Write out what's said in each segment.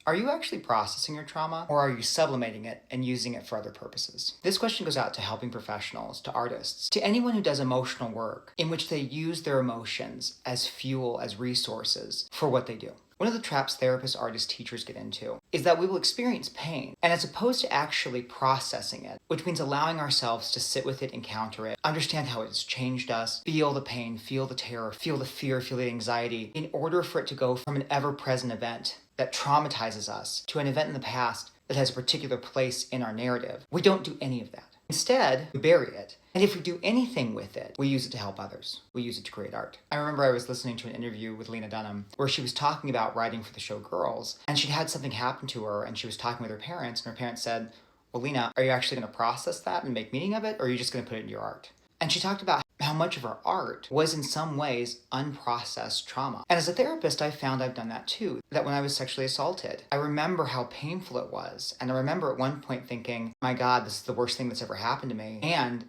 Are you actually processing your trauma, or are you sublimating it and using it for other purposes? This question goes out to helping professionals, to artists, to anyone who does emotional work in which they use their emotions as fuel, as resources for what they do. One of the traps therapists, artists, teachers get into is that we will experience pain, and as opposed to actually processing it, which means allowing ourselves to sit with it, encounter it, understand how it's changed us, feel the pain, feel the terror, feel the fear, feel the anxiety, in order for it to go from an ever-present event that traumatizes us to an event in the past that has a particular place in our narrative. We don't do any of that. Instead, we bury it. And if we do anything with it, we use it to help others. We use it to create art. I remember I was listening to an interview with Lena Dunham where she was talking about writing for the show Girls, and she'd had something happen to her, and she was talking with her parents, and her parents said, well, Lena, are you actually going to process that and make meaning of it, or are you just going to put it in your art? And she talked about how much of her art was in some ways unprocessed trauma. And as a therapist, I found I've done that too. That when I was sexually assaulted, I remember how painful it was. And I remember at one point thinking, my God, this is the worst thing that's ever happened to me. And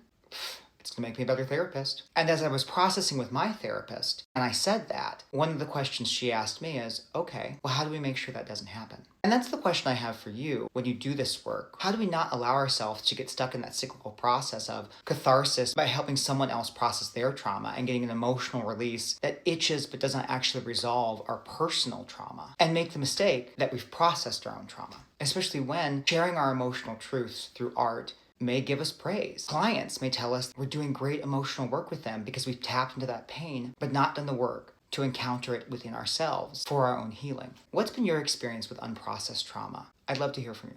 it's gonna make me a better therapist. And as I was processing with my therapist, and I said that, one of the questions she asked me is, okay, well, how do we make sure that doesn't happen? And that's the question I have for you when you do this work. How do we not allow ourselves to get stuck in that cyclical process of catharsis by helping someone else process their trauma and getting an emotional release that itches but doesn't actually resolve our personal trauma, and make the mistake that we've processed our own trauma, especially when sharing our emotional truths through art may give us praise. Clients may tell us we're doing great emotional work with them because we've tapped into that pain, but not done the work to encounter it within ourselves for our own healing. What's been your experience with unprocessed trauma? I'd love to hear from you.